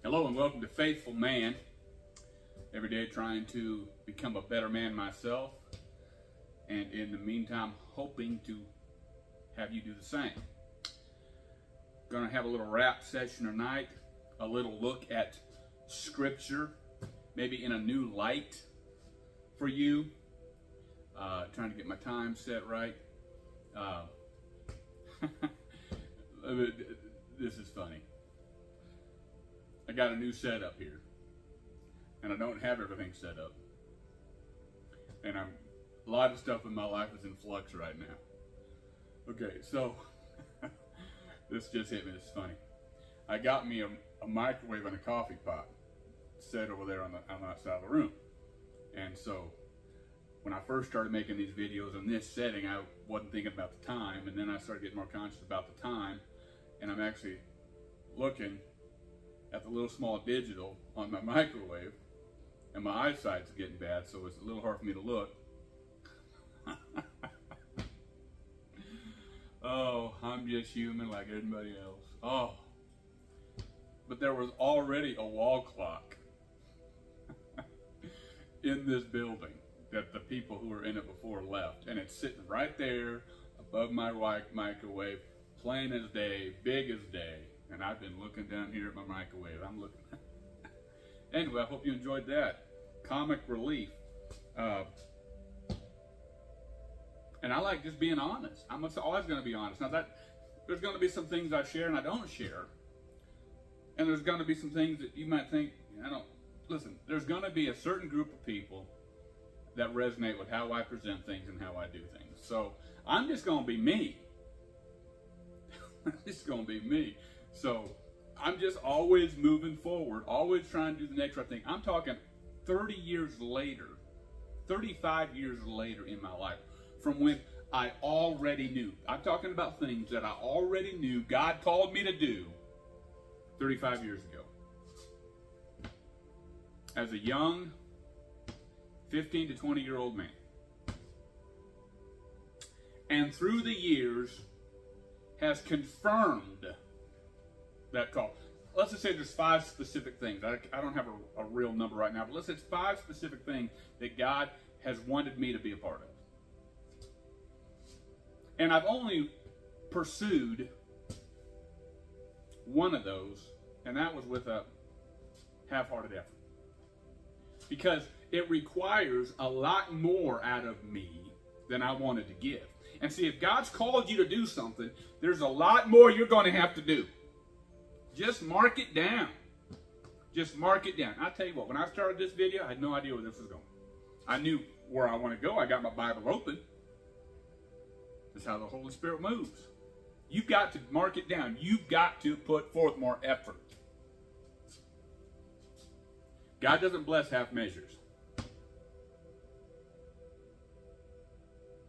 Hello and welcome to Faithful Man. Every day trying to become a better man myself, and in the meantime hoping to have you do the same. Gonna have a little rap session tonight, a little look at Scripture, maybe in a new light for you. Trying to get my time set right. This is funny. I got a new setup here, and I don't have everything set up, and a lot of stuff in my life is in flux right now. Okay, so this just hit me. It's funny. I got me a microwave and a coffee pot set over there on that side of the room, and so when I first started making these videos in this setting, I wasn't thinking about the time, and then I started getting more conscious about the time, and I'm actually looking at the little small digital on my microwave, and my eyesight's getting bad, so it's a little hard for me to look. Oh, I'm just human like everybody else. Oh, but there was already a wall clock in this building that the people who were in it before left, and it's sitting right there above my microwave, plain as day, big as day. And I've been looking down here at my microwave. I'm looking. Anyway, I hope you enjoyed that. Comic relief. And I like just being honest. I'm always going to be honest. Now, there's going to be some things I share and I don't share. And there's going to be some things that you might think, listen, there's going to be a certain group of people that resonate with how I present things and how I do things. So I'm just going to be me. It's going to be me. So I'm just always moving forward, always trying to do the next right thing. I'm talking 30 years later, 35 years later in my life, from when I already knew. I'm talking about things that I already knew God called me to do 35 years ago. As a young 15 to 20-year-old man. And through the years has confirmed that call. Let's just say there's 5 specific things. I don't have a real number right now, but let's say it's 5 specific things that God has wanted me to be a part of. And I've only pursued one of those, and that was with a half-hearted effort. Because it requires a lot more out of me than I wanted to give. And see, if God's called you to do something, there's a lot more you're going to have to do. Just mark it down. Just mark it down. I'll tell you what, when I started this video, I had no idea where this was going. I knew where I want to go. I got my Bible open. That's how the Holy Spirit moves. You've got to mark it down. You've got to put forth more effort. God doesn't bless half measures.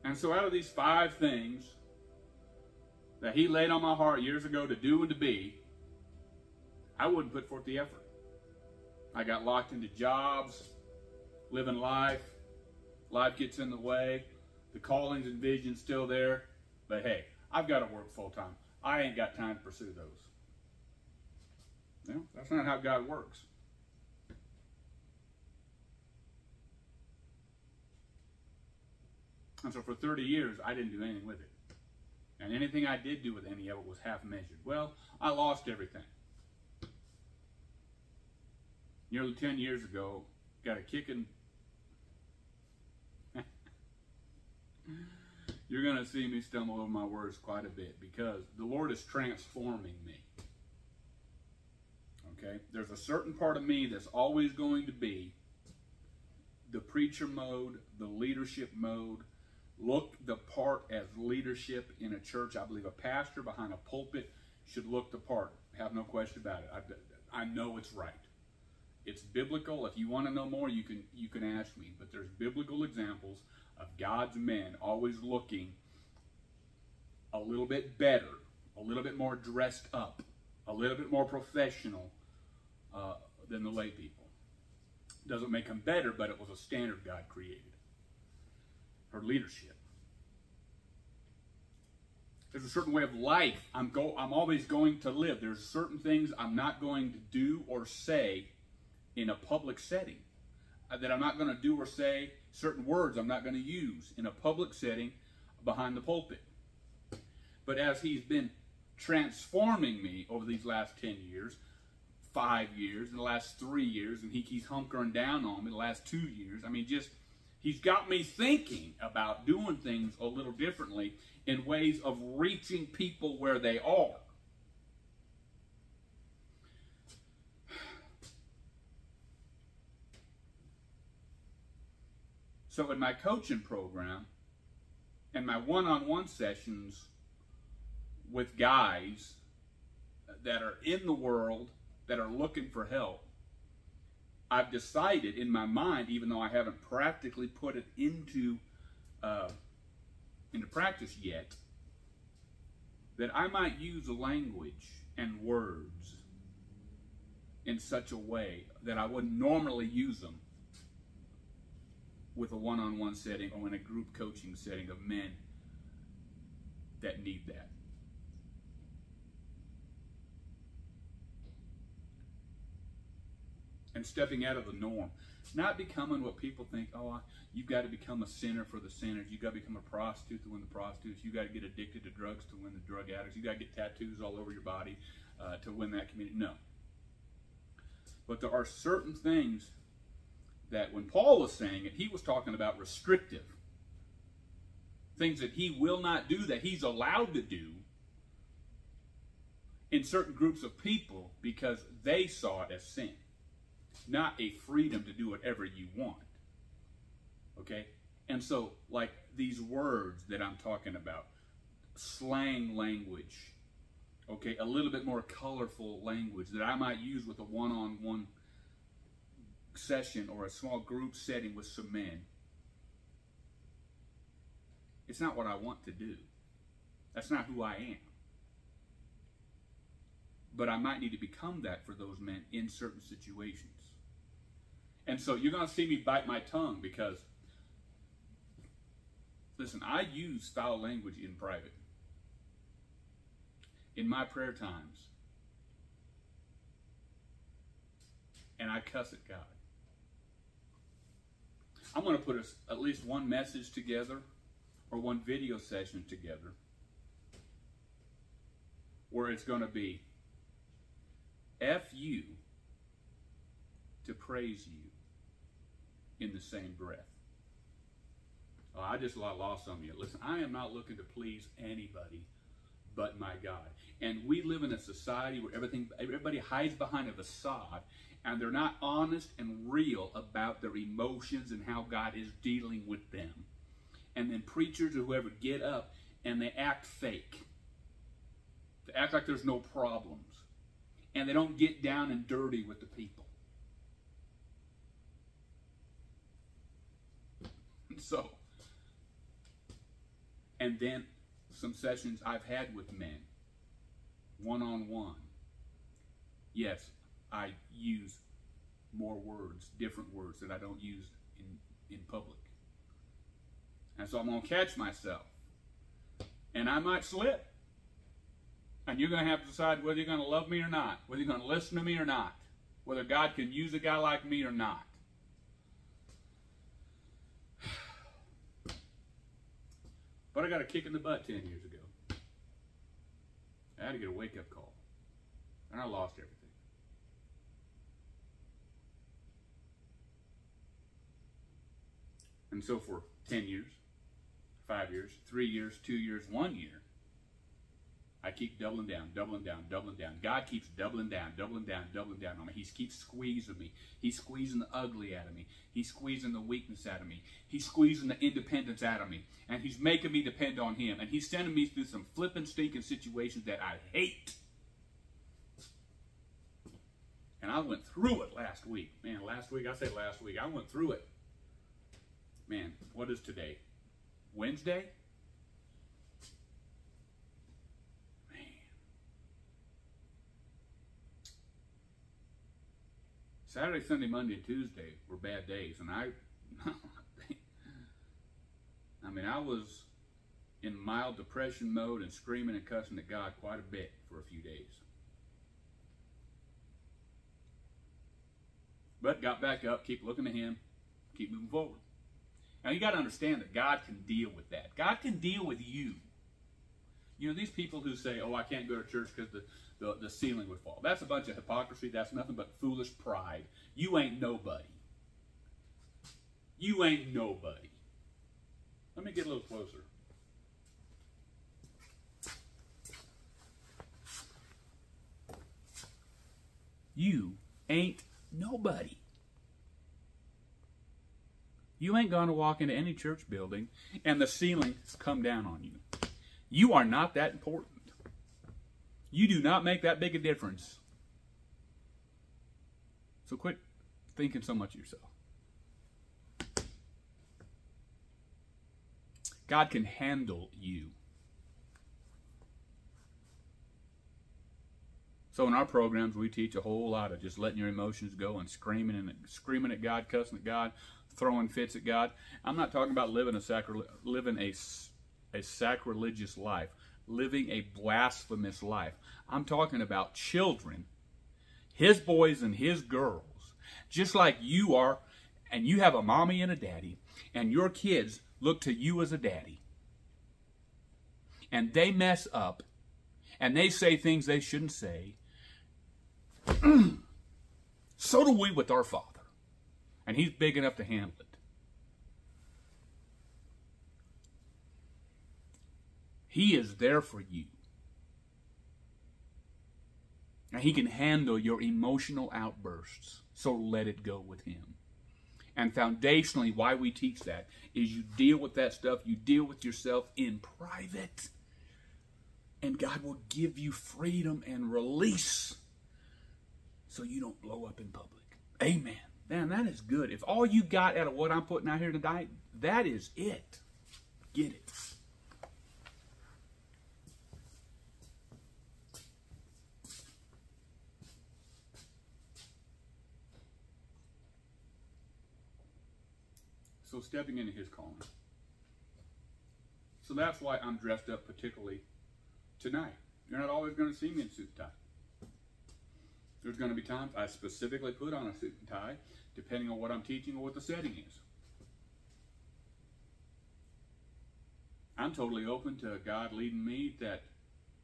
And so out of these 5 things that He laid on my heart years ago to do and to be, I wouldn't put forth the effort. I got locked into jobs, living life. Life gets in the way. The callings and visions still there. But hey, I've got to work full time. I ain't got time to pursue those. No, that's not how God works. And so for 30 years, I didn't do anything with it. And anything I did do with any of it was half measured. Well, I lost everything. Nearly 10 years ago, got a kicking. You're going to see me stumble over my words quite a bit because the Lord is transforming me. Okay? There's a certain part of me that's always going to be the preacher mode, the leadership mode. Look the part as leadership in a church. I believe a pastor behind a pulpit should look the part. Have no question about it. I know it's right. It's biblical. If you want to know more, you can ask me. But there's biblical examples of God's men always looking a little bit better, a little bit more dressed up, a little bit more professional than the lay people. Doesn't make them better, but it was a standard God created for leadership. There's a certain way of life I'm always going to live. There's certain things I'm not going to do or say in a public setting. That I'm not going to do or say, certain words I'm not going to use in a public setting behind the pulpit. But as he's been transforming me over these last 10 years, 5 years, and the last 3 years, and he's hunkering down on me the last 2 years, I mean, just, he's got me thinking about doing things a little differently in ways of reaching people where they are. So in my coaching program and my one-on-one sessions with guys that are in the world, that are looking for help, I've decided in my mind, even though I haven't practically put it into practice yet, that I might use language and words in such a way that I wouldn't normally use them with a one-on-one setting or in a group coaching setting of men that need that. And stepping out of the norm. Not becoming what people think, oh, you've got to become a sinner for the sinners. You've got to become a prostitute to win the prostitutes. You've got to get addicted to drugs to win the drug addicts. You've got to get tattoos all over your body to win that community. No. But there are certain things that when Paul was saying it, he was talking about restrictive. Things that he will not do, that he's allowed to do in certain groups of people because they saw it as sin. Not a freedom to do whatever you want. Okay? And so, like these words that I'm talking about, slang language, okay, a little bit more colorful language that I might use with a one-on-one session or a small group setting with some men. It's not what I want to do. That's not who I am. But I might need to become that for those men in certain situations. And so you're going to see me bite my tongue because, listen, I use foul language in private. In my prayer times. And I cuss at God. I'm going to put at least one message together or one video session together where it's going to be F you to praise you in the same breath. Oh, I just lost some of you. Listen, I am not looking to please anybody but my God. And we live in a society where everybody hides behind a facade and they're not honest and real about their emotions and how God is dealing with them. And then preachers or whoever get up and they act fake. They act like there's no problems. And they don't get down and dirty with the people. So, and then some sessions I've had with men, one-on-one. Yes, I use more words, different words that I don't use in public. And so I'm going to catch myself. And I might slip. And you're going to have to decide whether you're going to love me or not, whether you're going to listen to me or not, whether God can use a guy like me or not. But I got a kick in the butt 10 years ago. I had to get a wake-up call. And I lost everything. And so for 10 years, 5 years, 3 years, 2 years, 1 year, I keep doubling down, doubling down, doubling down. God keeps doubling down, doubling down, doubling down on me. He keeps squeezing me. He's squeezing the ugly out of me. He's squeezing the weakness out of me. He's squeezing the independence out of me. And he's making me depend on him. And he's sending me through some flipping, stinking situations that I hate. And I went through it last week. Man, last week, I went through it. Man, what is today? Wednesday? Saturday, Sunday, Monday, and Tuesday were bad days, and I was in mild depression mode and screaming and cussing at God quite a bit for a few days. But got back up, keep looking to Him, keep moving forward. Now you got to understand that God can deal with that. God can deal with you. You know, these people who say, oh, I can't go to church because the ceiling would fall. That's a bunch of hypocrisy. That's nothing but foolish pride. You ain't nobody. You ain't nobody. Let me get a little closer. You ain't nobody. You ain't going to walk into any church building and the ceiling come down on you. You are not that important. You do not make that big a difference. So quit thinking so much of yourself. God can handle you. So in our programs, we teach a whole lot of just letting your emotions go and screaming at God, cussing at God, throwing fits at God. I'm not talking about living a sacrilegious life, living a blasphemous life. I'm talking about children, His boys and His girls, just like you are, and you have a mommy and a daddy, and your kids look to you as a daddy. And they mess up, and they say things they shouldn't say. So do we with our Father. And He's big enough to handle it. He is there for you. And He can handle your emotional outbursts. So let it go with Him. And foundationally, why we teach that is you deal with that stuff. You deal with yourself in private. And God will give you freedom and release so you don't blow up in public. Amen. Man, that is good. If all you got out of what I'm putting out here tonight, that is it. Get it. So stepping into His calling. So that's why I'm dressed up particularly tonight. You're not always going to see me in suit and tie. There's going to be times I specifically put on a suit and tie, depending on what I'm teaching or what the setting is. I'm totally open to God leading me that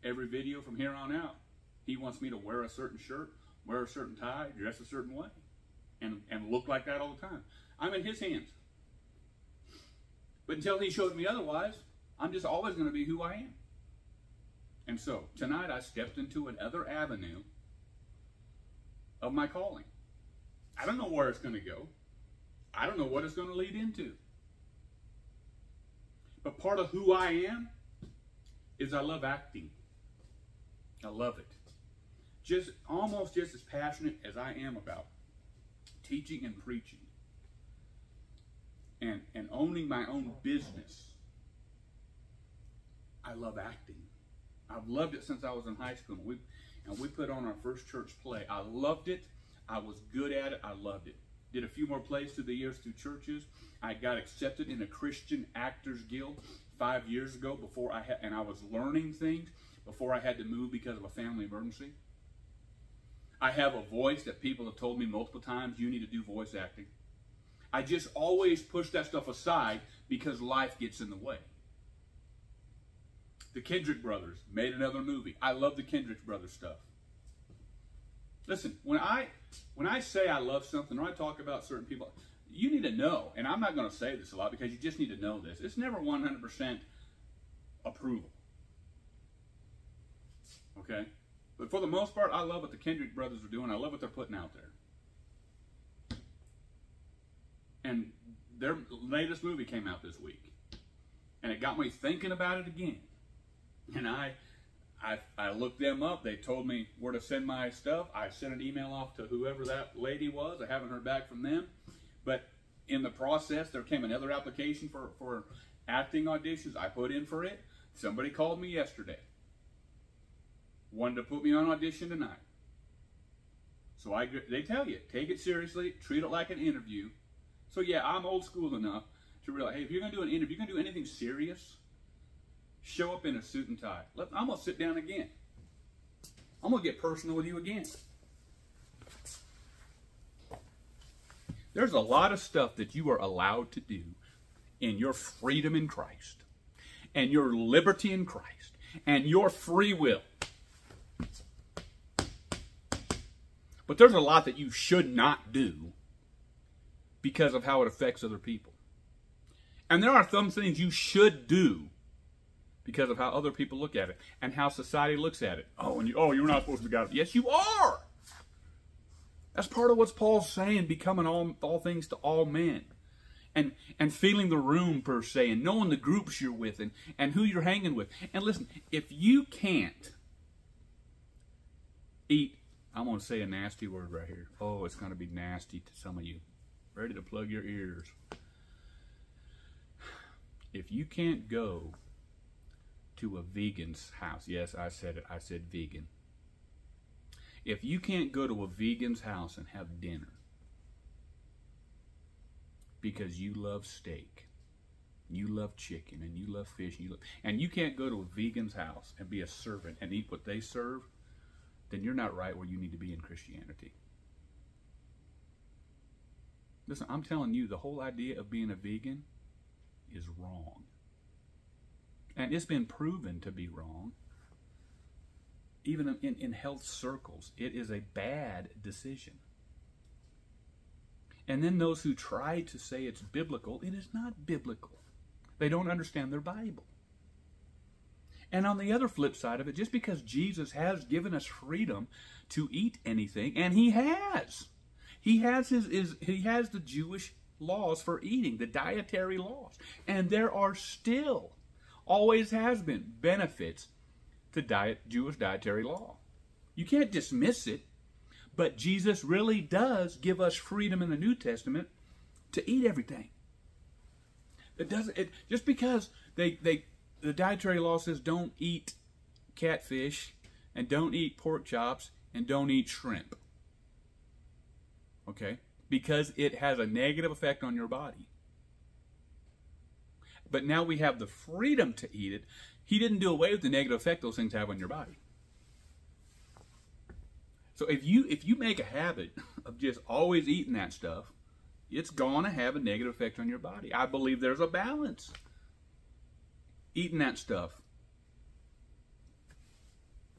every video from here on out, He wants me to wear a certain shirt, wear a certain tie, dress a certain way, and look like that all the time. I'm in His hands. But until He showed me otherwise, I'm just always going to be who I am. And so, tonight I stepped into another avenue of my calling. I don't know where it's going to go. I don't know what it's going to lead into. But part of who I am is I love acting. I love it. Almost just as passionate as I am about teaching and preaching and owning my own business. I love acting. I've loved it since I was in high school. And we put on our first church play. I loved it. I was good at it. I loved it. Did a few more plays through the years through churches. I got accepted in a Christian Actors Guild 5 years ago and I was learning things before I had to move because of a family emergency. I have a voice that people have told me multiple times, you need to do voice acting. I just always push that stuff aside because life gets in the way. The Kendrick brothers made another movie. I love the Kendrick brothers stuff. Listen, when I say I love something or I talk about certain people, you need to know, and I'm not going to say this a lot because you just need to know this. It's never 100% approval. Okay? But for the most part, I love what the Kendrick brothers are doing. I love what they're putting out there. And their latest movie came out this week. And it got me thinking about it again. And I looked them up. They told me where to send my stuff. I sent an email off to whoever that lady was. I haven't heard back from them. But in the process, there came another application for acting auditions. I put in for it. Somebody called me yesterday. Wanted to put me on audition tonight. So they tell you, take it seriously, treat it like an interview. So yeah, I'm old school enough to realize, hey, if you're going to do an interview, if you're going to do anything serious, show up in a suit and tie. I'm going to sit down again. I'm going to get personal with you again. There's a lot of stuff that you are allowed to do in your freedom in Christ and your liberty in Christ and your free will. But there's a lot that you should not do because of how it affects other people. And there are some things you should do because of how other people look at it and how society looks at it. You're not supposed to be God. Yes, you are. That's part of what Paul's saying, becoming all things to all men. And feeling the room, per se, and knowing the groups you're with and who you're hanging with. And listen, if you can't eat, I'm going to say a nasty word right here. Oh, it's going to be nasty to some of you. Ready to plug your ears. If you can't go to a vegan's house, yes, I said it, I said vegan. If you can't go to a vegan's house and have dinner because you love steak, you love chicken, and you love fish, and you can't go to a vegan's house and be a servant and eat what they serve, then you're not right where you need to be in Christianity. Listen, I'm telling you, the whole idea of being a vegan is wrong. And it's been proven to be wrong. Even in health circles, it is a bad decision. And then those who try to say it's biblical, it is not biblical. They don't understand their Bible. And on the other flip side of it, just because Jesus has given us freedom to eat anything, and he has the Jewish laws for eating, the dietary laws. And there are still, always has been, benefits to Jewish dietary law. You can't dismiss it, but Jesus really does give us freedom in the New Testament to eat everything. Just because the dietary law says don't eat catfish and don't eat pork chops and don't eat shrimp. Okay? Because it has a negative effect on your body. But now we have the freedom to eat it. He didn't do away with the negative effect those things have on your body. So if you make a habit of just always eating that stuff, it's going to have a negative effect on your body. I believe there's a balance. Eating that stuff.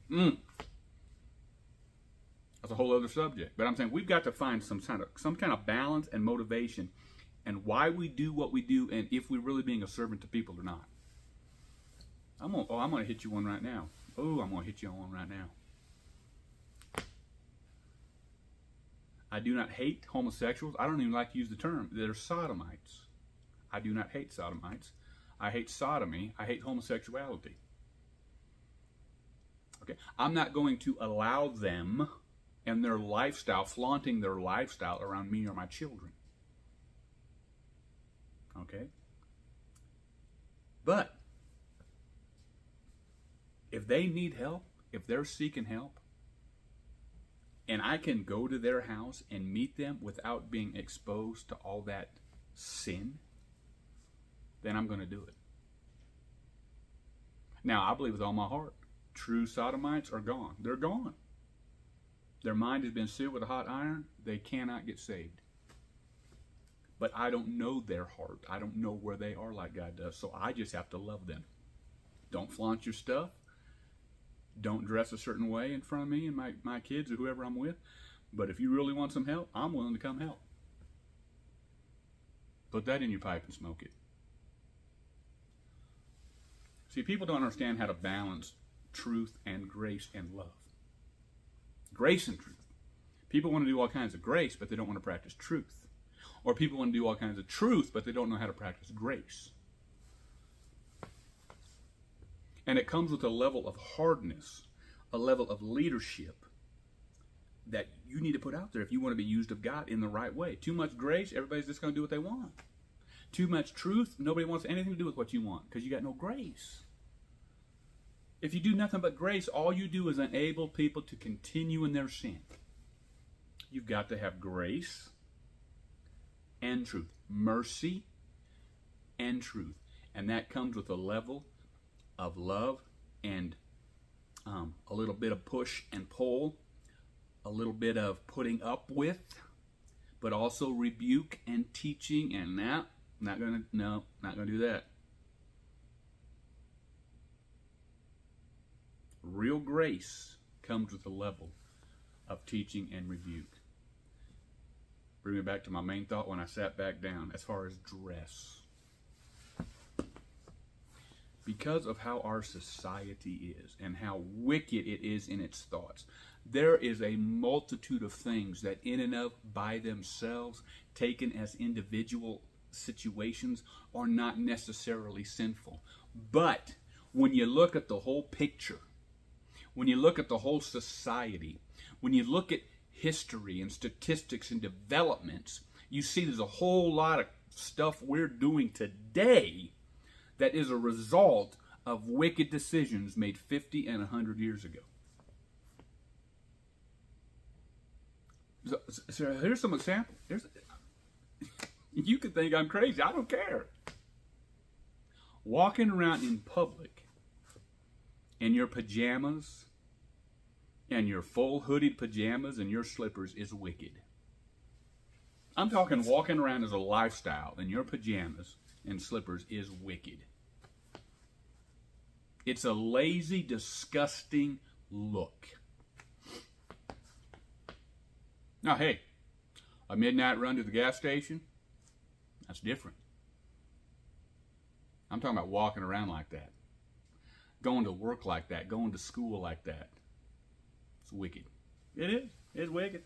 That's a whole other subject. But I'm saying we've got to find some kind of balance and motivation and why we do what we do and if we're really being a servant to people or not. I'm going to hit you one right now. Oh, I'm going to hit you on one right now. I do not hate homosexuals. I don't even like to use the term. They're sodomites. I do not hate sodomites. I hate sodomy. I hate homosexuality. Okay, I'm not going to allow them and their lifestyle, flaunting their lifestyle around me or my children. Okay? But if they need help, if they're seeking help, and I can go to their house and meet them without being exposed to all that sin, then I'm going to do it. Now, I believe with all my heart, true sodomites are gone. They're gone. Their mind has been sealed with a hot iron. They cannot get saved. But I don't know their heart. I don't know where they are like God does. So I just have to love them. Don't flaunt your stuff. Don't dress a certain way in front of me and my kids or whoever I'm with. But if you really want some help, I'm willing to come help. Put that in your pipe and smoke it. See, people don't understand how to balance truth and grace and love. Grace and truth. People want to do all kinds of grace, but they don't want to practice truth. Or people want to do all kinds of truth, but they don't know how to practice grace. And it comes with a level of hardness, a level of leadership that you need to put out there if you want to be used of God in the right way. Too much grace, everybody's just going to do what they want. Too much truth, nobody wants anything to do with what you want because you got no grace. If you do nothing but grace, all you do is enable people to continue in their sin. You've got to have grace and truth, mercy and truth. And that comes with a level of love and a little bit of push and pull, a little bit of putting up with, but also rebuke and teaching, and not gonna do that. Real grace comes with a level of teaching and rebuke. Bring me back to my main thought when I sat back down, as far as dress. Because of how our society is and how wicked it is in its thoughts, there is a multitude of things that in and of by themselves, taken as individual situations, are not necessarily sinful. But when you look at the whole picture, when you look at the whole society, when you look at history and statistics and developments, you see there's a whole lot of stuff we're doing today that is a result of wicked decisions made 50 and 100 years ago. So here's some examples. You could think I'm crazy. I don't care. Walking around in public in your pajamas and your full hooded pajamas and your slippers is wicked. I'm talking walking around as a lifestyle in your pajamas and slippers is wicked. It's a lazy, disgusting look. Now, hey, a midnight run to the gas station, that's different. I'm talking about walking around like that. Going to work like that. Going to school like that. It's wicked. It is. It's wicked.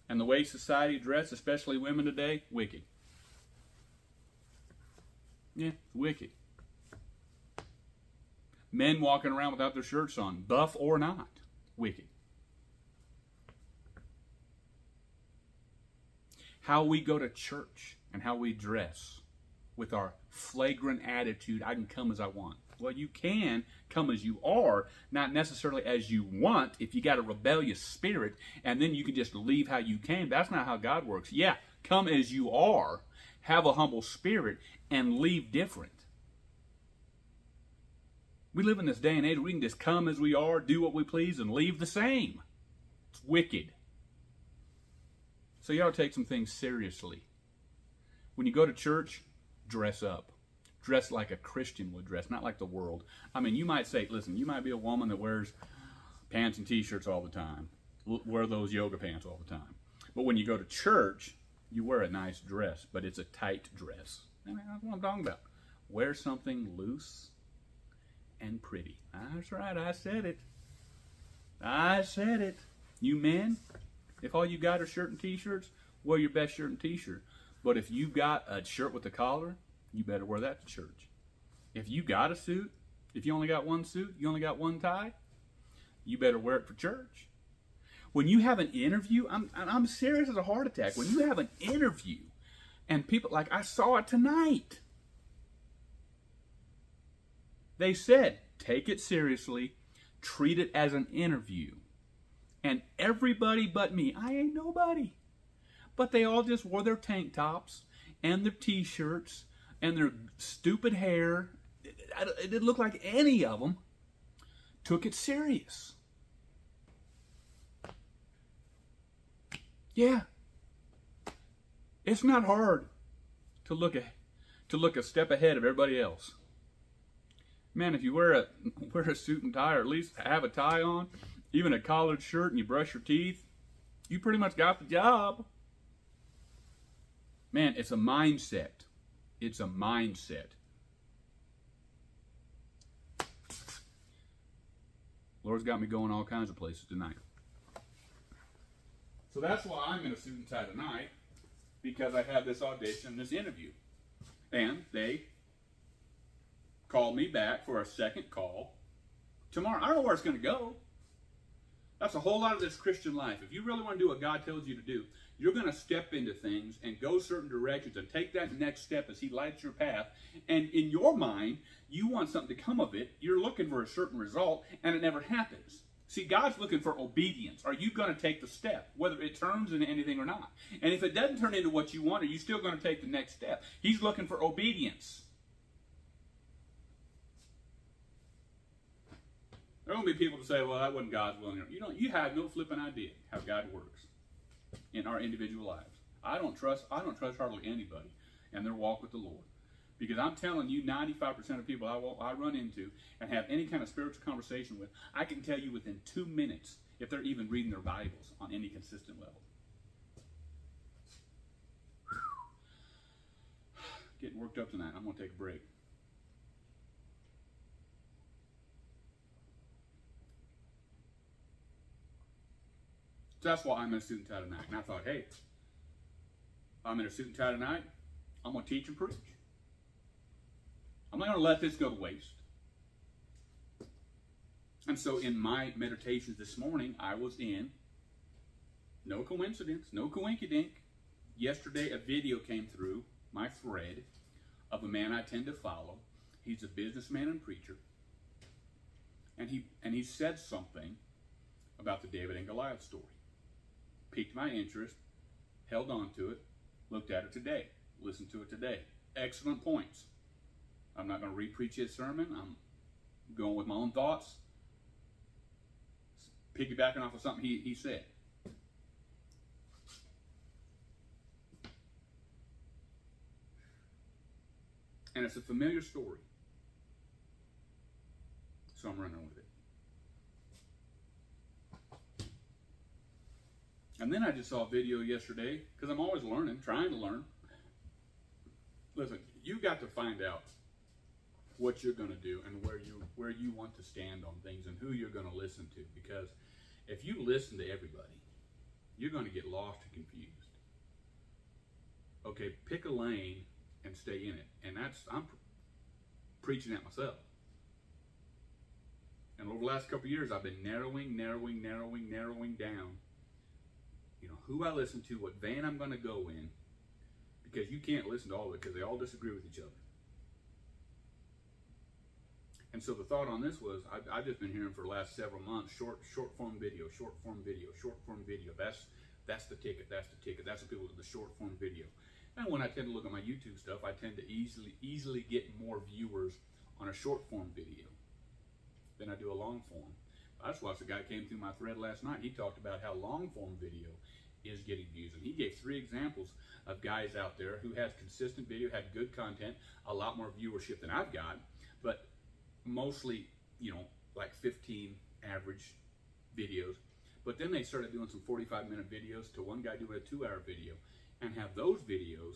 And the way society dresses, especially women today, wicked. Yeah, it's wicked. Men walking around without their shirts on, buff or not, wicked. How we go to church and how we dress with our flagrant attitude, I can come as I want. Well, you can come as you are, not necessarily as you want if you got a rebellious spirit, and then you can just leave how you came. That's not how God works. Yeah, come as you are, have a humble spirit, and leave different. We live in this day and age where we can just come as we are, do what we please, and leave the same. It's wicked. So you ought to take some things seriously. When you go to church, dress up. Dress like a Christian would dress, not like the world. I mean, you might say, listen, you might be a woman that wears pants and t-shirts all the time. Wear those yoga pants all the time. But when you go to church, you wear a nice dress, but it's a tight dress. And that's what I'm talking about. Wear something loose and pretty. That's right, I said it. I said it. You men, if all you got are shirt and t-shirts, wear your best shirt and t-shirt. But if you got a shirt with a collar, you better wear that to church. If you got a suit, if you only got one suit, you only got one tie, you better wear it for church. When you have an interview, I'm serious as a heart attack. When you have an interview and people, like I saw it tonight, they said, take it seriously, treat it as an interview. And everybody but me, I ain't nobody. But they all just wore their tank tops and their t-shirts and their stupid hair. It didn't look like any of them took it serious. Yeah. It's not hard to look a step ahead of everybody else. Man, if you wear a suit and tie, or at least have a tie on, even a collared shirt, and you brush your teeth, you pretty much got the job. Man, it's a mindset. It's a mindset. Lord's got me going all kinds of places tonight. So that's why I'm in a suit and tie tonight, because I have this audition, this interview. And they called me back for a second call tomorrow. I don't know where it's going to go. That's a whole lot of this Christian life. If you really want to do what God tells you to do, you're going to step into things and go certain directions and take that next step as He lights your path. And in your mind, you want something to come of it. You're looking for a certain result, and it never happens. See, God's looking for obedience. Are you going to take the step, whether it turns into anything or not? And if it doesn't turn into what you want, are you still going to take the next step? He's looking for obedience. There are going to be people to say, well, that wasn't God's will. You have no flipping idea how God works in our individual lives. I don't trust hardly anybody in their walk with the Lord. Because I'm telling you, 95% of people I run into and have any kind of spiritual conversation with, I can tell you within 2 minutes if they're even reading their Bibles on any consistent level. Getting worked up tonight. I'm going to take a break. So that's why I'm in a suit and tie tonight. And I thought, hey, I'm in a suit and tie tonight. I'm going to teach and preach. I'm not going to let this go to waste. And so in my meditations this morning, I was in, no coincidence, no coinkydink. Yesterday, a video came through my thread of a man I tend to follow. He's a businessman and preacher. And he said something about the David and Goliath story. Piqued my interest, held on to it, looked at it today, listened to it today. Excellent points. I'm not going to re-preach his sermon. I'm going with my own thoughts, piggybacking off of something he said. And it's a familiar story. So I'm running with it. And then I just saw a video yesterday, because I'm always learning, trying to learn. Listen, you got to find out what you're going to do and where you want to stand on things and who you're going to listen to. Because if you listen to everybody, you're going to get lost and confused. Okay, pick a lane and stay in it. And I'm preaching that myself. And over the last couple of years, I've been narrowing down, who I listen to, what van I'm going to go in, because you can't listen to all of it because they all disagree with each other. And so the thought on this was, I've just been hearing for the last several months, short form video. That's the ticket. That's what people do, the short form video. And when I tend to look at my YouTube stuff, I tend to easily get more viewers on a short form video than I do a long form. I just watched a guy came through my thread last night. He talked about how long form video is getting views. And he gave 3 examples of guys out there who had consistent video, had good content, a lot more viewership than I've got, but mostly, like 15 average videos. But then they started doing some 45-minute videos to one guy doing a 2-hour video, and have those videos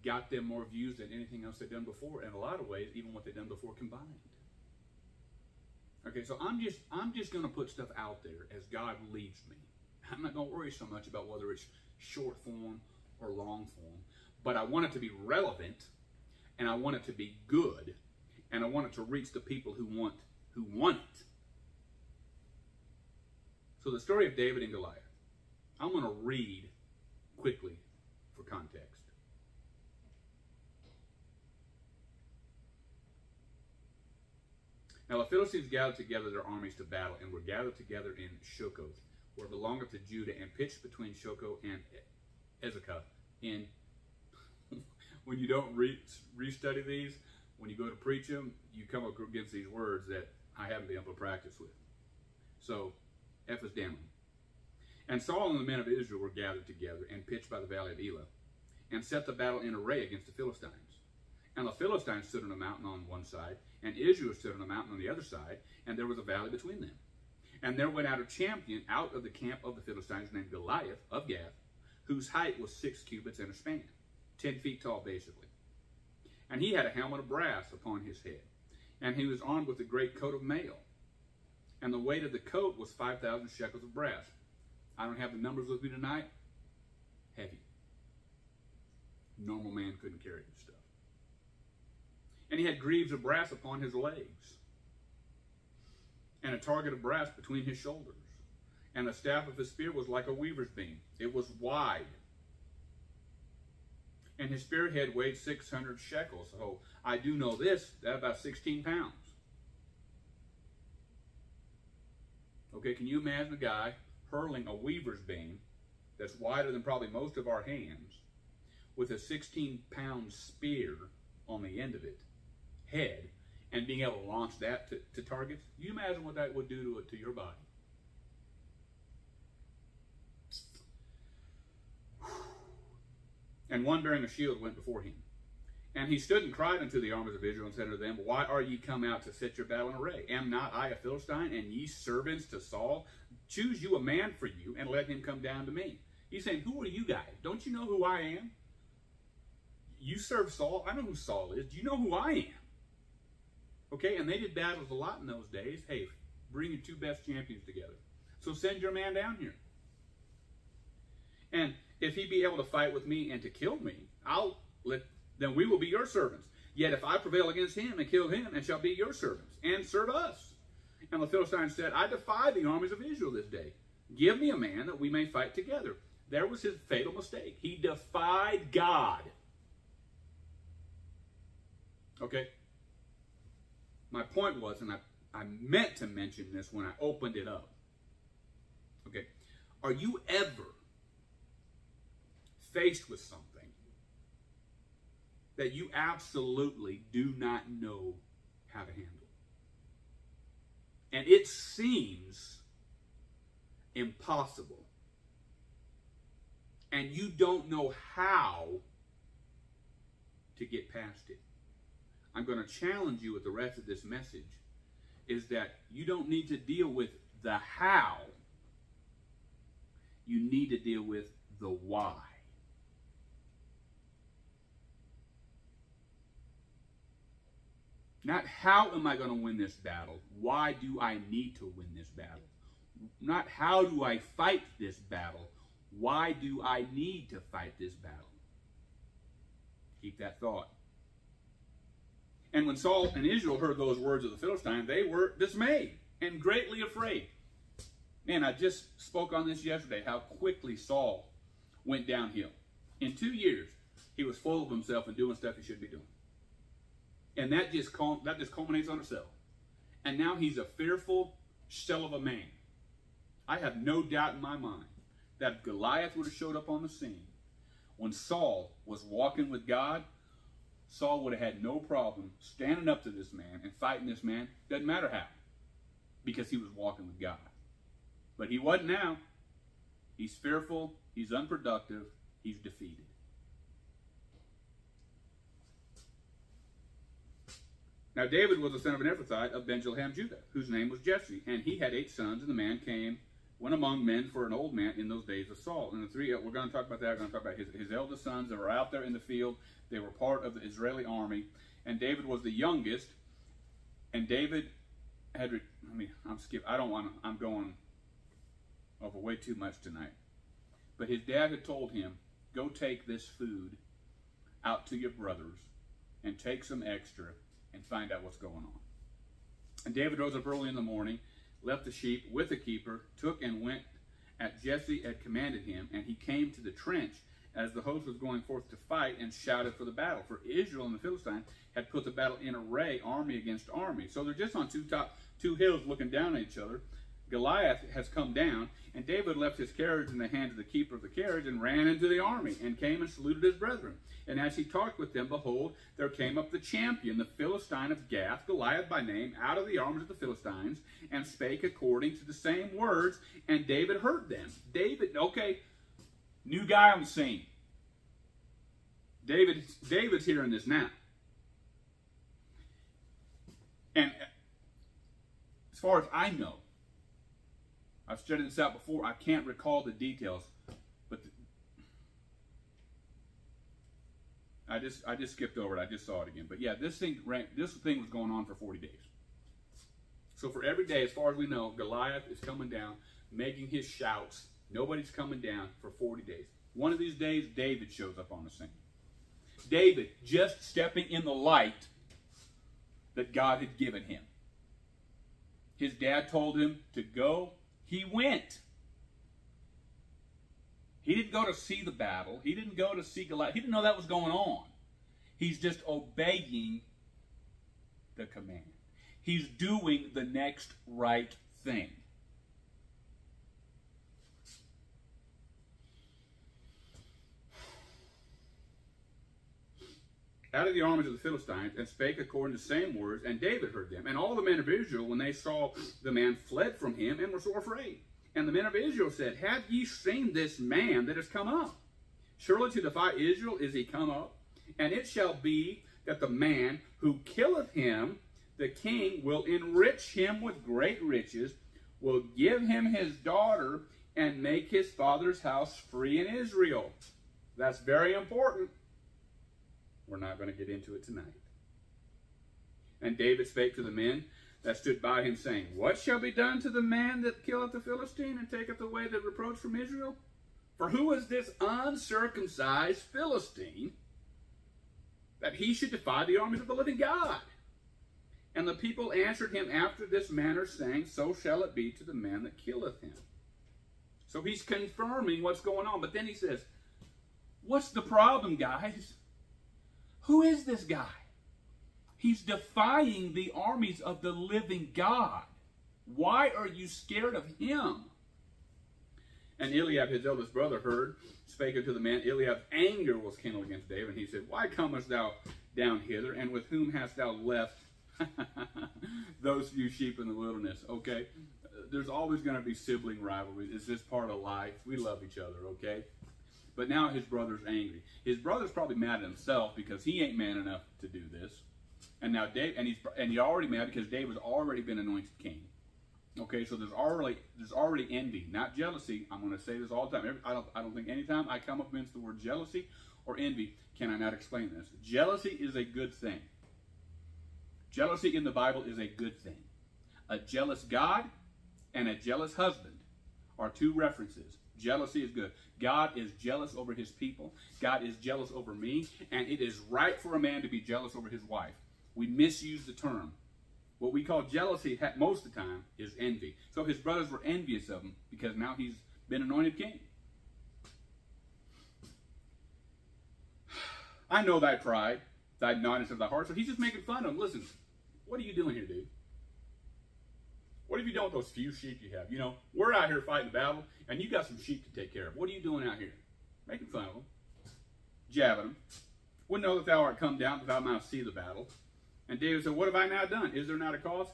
got them more views than anything else they've done before. In a lot of ways, even what they've done before combined. Okay, so I'm just going to put stuff out there as God leads me. I'm not going to worry so much about whether it's short form or long form, but I want it to be relevant, and I want it to be good, and I want it to reach the people who want it. So the story of David and Goliath. I'm going to read quickly for context. Now the Philistines gathered together their armies to battle, and were gathered together in Shokoth, where it belongeth to Judah, and pitched between Shokoth and Ezekah. In when you don't restudy these, when you go to preach them, you come up against these words that I haven't been able to practice with. So, Ephes Dammim. And Saul and the men of Israel were gathered together, and pitched by the valley of Elah, and set the battle in array against the Philistines. And the Philistines stood on a mountain on one side, and Israel stood on a mountain on the other side, and there was a valley between them. And there went out a champion out of the camp of the Philistines named Goliath of Gath, whose height was 6 cubits and a span, 10 feet tall basically. And he had a helmet of brass upon his head, and he was armed with a great coat of mail. And the weight of the coat was 5,000 shekels of brass. I don't have the numbers with me tonight. Heavy. Normal man couldn't carry this stuff. And he had greaves of brass upon his legs, and a target of brass between his shoulders. And the staff of his spear was like a weaver's beam. It was wide. And his spearhead weighed 600 shekels. So I do know this, that's about 16 pounds. Okay, can you imagine a guy hurling a weaver's beam that's wider than probably most of our hands with a 16-pound spear on the end of it, head, and being able to launch that to targets, you imagine what that would do to your body. And one bearing a shield went before him. And he stood and cried unto the armies of Israel, and said unto them, Why are ye come out to set your battle in array? Am not I a Philistine, and ye servants to Saul? Choose you a man for you, and let him come down to me. He's saying, who are you guys? Don't you know who I am? You serve Saul. I know who Saul is. Do you know who I am? Okay, and they did battles a lot in those days. Hey, bring your two best champions together. So send your man down here. And if he be able to fight with me and to kill me, then we will be your servants. Yet if I prevail against him and kill him, and shall be your servants, and serve us. And the Philistine said, I defy the armies of Israel this day. Give me a man that we may fight together. There was his fatal mistake. He defied God. Okay? My point was, and I meant to mention this when I opened it up. Okay? Are you ever faced with something that you absolutely do not know how to handle? And it seems impossible. And you don't know how to get past it. I'm going to challenge you with the rest of this message is that you don't need to deal with the how. You need to deal with the why. Not how am I going to win this battle? Why do I need to win this battle? Not how do I fight this battle? Why do I need to fight this battle? Keep that thought. And when Saul and Israel heard those words of the Philistine, they were dismayed and greatly afraid. Man, I just spoke on this yesterday, how quickly Saul went downhill. In 2 years, he was full of himself and doing stuff he shouldn't be doing. And that just culminates on itself. And now he's a fearful shell of a man. I have no doubt in my mind that if Goliath would have showed up on the scene when Saul was walking with God, Saul would have had no problem standing up to this man and fighting this man. Doesn't matter how. Because he was walking with God. But he wasn't now. He's fearful. He's unproductive. He's defeated. Now David was the son of an Ephrathite of Bethlehem, Judah, whose name was Jesse. And he had 8 sons, and the man went among men for an old man in those days of Saul. And the three, we're going to talk about that. We're going to talk about his eldest sons that were out there in the field. They were part of the Israeli army. And David was the youngest. And David had, I'm going over way too much tonight. But his dad had told him, go take this food out to your brothers and take some extra and find out what's going on. And David rose up early in the morning, left the sheep with the keeper, took and went as Jesse had commanded him, and he came to the trench as the host was going forth to fight, and shouted for the battle. For Israel and the Philistine had put the battle in array, army against army. So they're just on two hills looking down at each other. Goliath has come down, and David left his carriage in the hands of the keeper of the carriage and ran into the army, and came and saluted his brethren. And as he talked with them, behold, there came up the champion, the Philistine of Gath, Goliath by name, out of the armies of the Philistines, and spake according to the same words, and David heard them. Okay, new guy on the scene. David's hearing this now. And as far as I know, I've studied this out before. I can't recall the details, but I just skipped over it. I just saw it again. But yeah, this thing was going on for 40 days. So for every day, as far as we know, Goliath is coming down, making his shouts. Nobody's coming down for 40 days. One of these days, David shows up on the scene. David just stepping in the light that God had given him. His dad told him to go. He went. He didn't go to see the battle. He didn't go to see Goliath. He didn't know that was going on. He's just obeying the command. He's doing the next right thing. out of the armies of the Philistines, and spake according to the same words, and David heard them. And all the men of Israel, when they saw the man, fled from him, and were sore afraid. And the men of Israel said, Have ye seen this man that is come up? Surely to defy Israel is he come up. And it shall be that the man who killeth him, the king, will enrich him with great riches, will give him his daughter, and make his father's house free in Israel. That's very important. We're not going to get into it tonight. And David spake to the men that stood by him, saying, What shall be done to the man that killeth the Philistine, and taketh away the reproach from Israel? For who is this uncircumcised Philistine, that he should defy the armies of the living God? And the people answered him after this manner, saying, So shall it be to the man that killeth him. So he's confirming what's going on. But then he says, What's the problem, guys? Who is this guy? He's defying the armies of the living God. Why are you scared of him? And Eliab, his eldest brother, heard, spake unto the man. Eliab's anger was kindled against David. And he said, Why comest thou down hither? And with whom hast thou left those few sheep in the wilderness? Okay? There's always going to be sibling rivalry. It's just part of life. We love each other, okay? But now his brother's angry. His brother's probably mad at himself because he ain't man enough to do this. And now he's already mad because David's already been anointed king. Okay, so there's already envy, not jealousy. I'm going to say this all the time. I don't think anytime I come up against the word jealousy or envy can I not explain this. Jealousy is a good thing. Jealousy in the Bible is a good thing. A jealous God and a jealous husband are two references. Jealousy is good. God is jealous over his people. God is jealous over me. And it is right for a man to be jealous over his wife. We misuse the term. What we call jealousy most of the time is envy. So his brothers were envious of him because now he's been anointed king. I know thy pride, thy naughtiness of thy heart. So he's just making fun of him. Listen, what are you doing here, dude? What have you done with those few sheep you have? You know, we're out here fighting the battle, and you got some sheep to take care of. What are you doing out here? Making fun of them. Jabbing them. Wouldn't know that thou art come down, that thou mightst see the battle. And David said, What have I now done? Is there not a cause?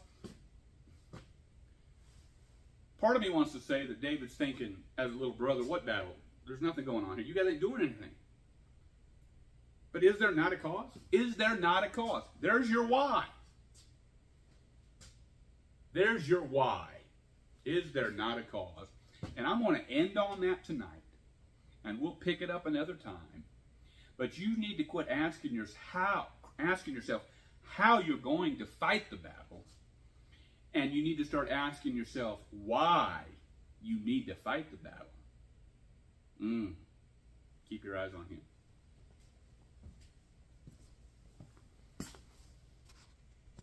Part of me wants to say that David's thinking, as a little brother, what battle? There's nothing going on here. You guys ain't doing anything. But is there not a cause? Is there not a cause? There's your why. There's your why. Is there not a cause? And I'm going to end on that tonight. And we'll pick it up another time. But you need to quit asking yourself how you're going to fight the battle. And you need to start asking yourself why you need to fight the battle. Keep your eyes on him.